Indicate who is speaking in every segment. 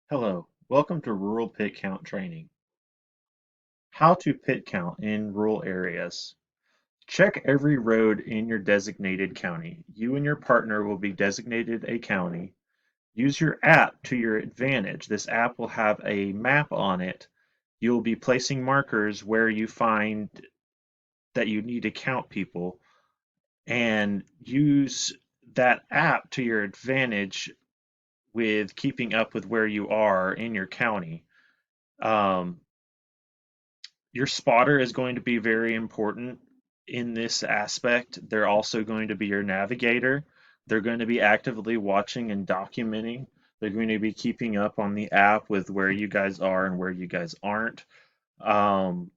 Speaker 1: Hello, welcome to Rural Pit Count Training. How to pit count in rural areas. Check every road in your designated county. You and your partner will be designated a county. Use your app to your advantage. This app will have a map on it. You'll be placing markers where you find that you need to count people and use that app to your advantage with keeping up with where you are in your county. Um, Your spotter is going to be very important in this aspect. They're also going to be your navigator. They're going to be actively watching and documenting. They're going to be keeping up on the app with where you guys are and where you guys aren't. Um,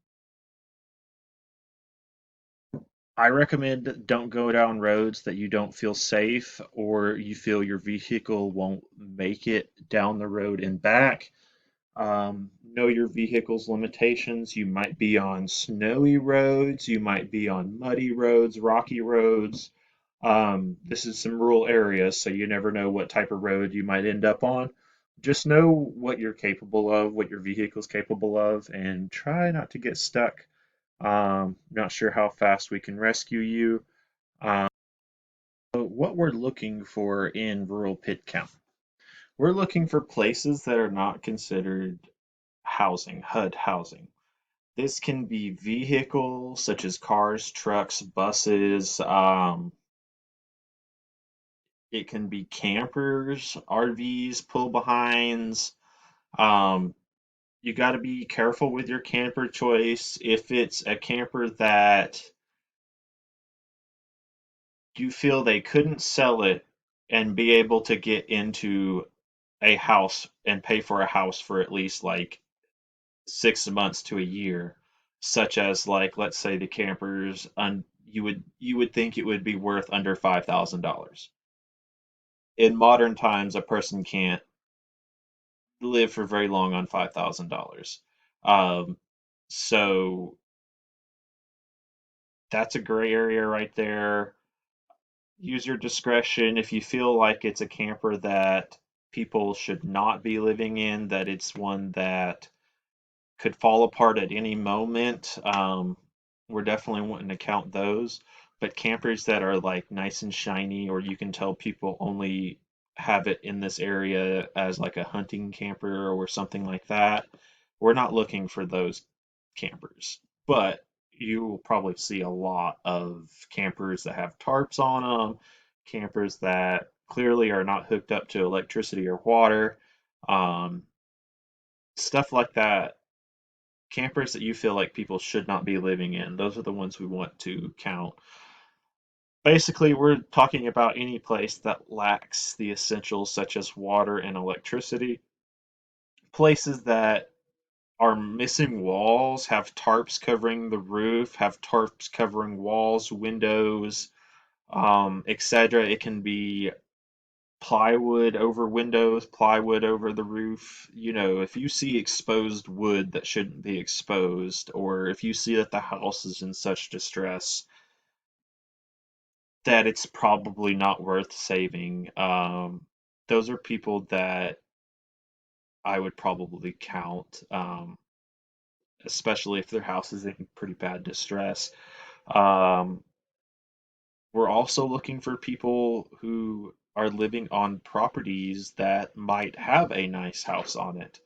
Speaker 1: I recommend don't go down roads that you don't feel safe or you feel your vehicle won't make it down the road and back. Know your vehicle's limitations. You might be on snowy roads, you might be on muddy roads, rocky roads. This is some rural areas, so you never know what type of road you might end up on. Just know what you're capable of, what your vehicle's capable of, and try not to get stuck. Not sure how fast we can rescue you. Um, but what we're looking for in rural pit count, we're looking for places that are not considered housing, HUD housing. This can be vehicles such as cars, trucks, buses. It can be campers, RVs, pull behinds. Um, you got to be careful with your camper choice. If it's a camper that you feel they couldn't sell it and be able to get into a house and pay for a house for at least like 6 months to a year, such as like let's say the campers you would think it would be worth under $5,000. In modern times, a person can't live for very long on $5,000. Um, so that's a gray area right there. Use your discretion if you feel like it's a camper that people should not be living in, that it's one that could fall apart at any moment. We're definitely wanting to count those. But campers that are like nice and shiny, or you can tell people only have it in this area as like a hunting camper or something like that, we're not looking for those campers. But you will probably see a lot of campers that have tarps on them, campers that clearly are not hooked up to electricity or water, um, stuff like that. Campers that you feel like people should not be living in, those are the ones we want to count. Basically, we're talking about any place that lacks the essentials such as water and electricity. Places that are missing walls, have tarps covering the roof, have tarps covering walls, windows, etc. It can be plywood over windows, plywood over the roof. You know, if you see exposed wood that shouldn't be exposed, or if you see that the house is in such distress that it's probably not worth saving, those are people that I would probably count, especially if their house is in pretty bad distress. Um, we're also looking for people who are living on properties that might have a nice house on it.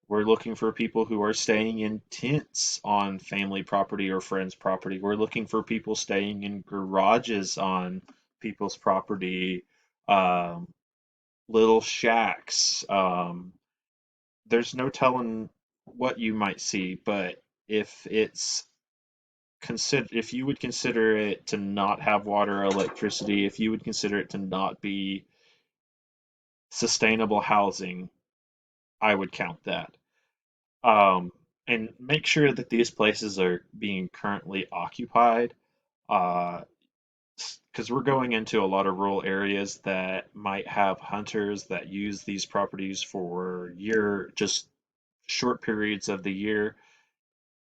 Speaker 1: We're looking for people who are staying in tents on family property or friends' property. We're looking for people staying in garages on people's property, um, little shacks. There's no telling what you might see, but if you would consider it to not have water or electricity, if you would consider it to not be sustainable housing, I would count that. Um, and make sure that these places are being currently occupied, uh, because we're going into a lot of rural areas that might have hunters that use these properties for just short periods of the year,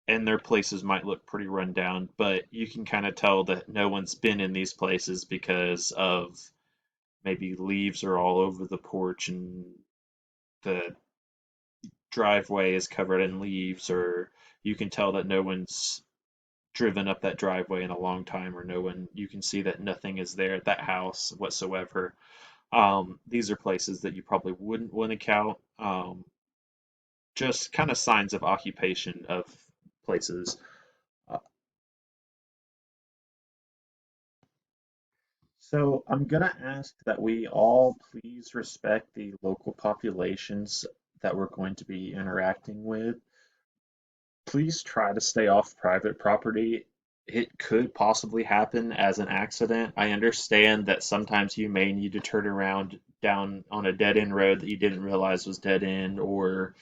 Speaker 1: and their places might look pretty run down, but you can kind of tell that no one's been in these places because of maybe leaves are all over the porch and the driveway is covered in leaves, or you can tell that no one's driven up that driveway in a long time, or no one, you can see that nothing is there at that house whatsoever. These are places that you probably wouldn't want to count. Just kind of signs of occupation of places. Uh, So I'm gonna ask that we all please respect the local populations that we're going to be interacting with. Please try to stay off private property. It could possibly happen as an accident. I understand that sometimes you may need to turn around down on a dead end road that you didn't realize was dead end, or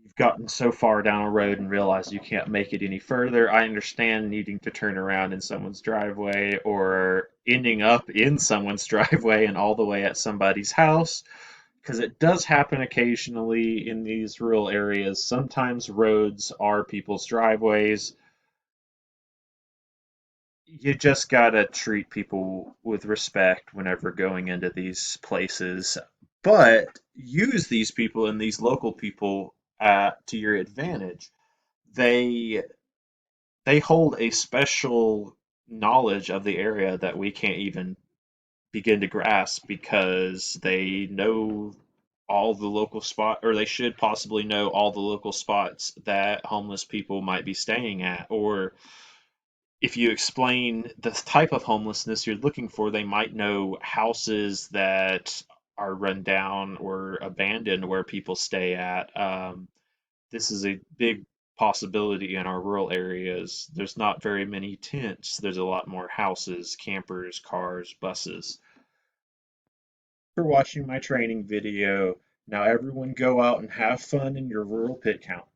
Speaker 1: you've gotten so far down a road and realized you can't make it any further. I understand needing to turn around in someone's driveway or ending up in someone's driveway and all the way at somebody's house, because it does happen occasionally in these rural areas. Sometimes roads are people's driveways. You just gotta treat people with respect whenever going into these places, but use these people and these local people to your advantage. They they hold a special knowledge of the area that we can't even begin to grasp, because they know all the local spot, or they should possibly know all the local spots that homeless people might be staying at, or if you explain the type of homelessness you're looking for, they might know houses that are run down or abandoned where people stay at. This is a big possibility in our rural areas. There's not very many tents. There's a lot more houses, campers, cars, buses. For watching my training video. Now everyone go out and have fun in your rural pit count.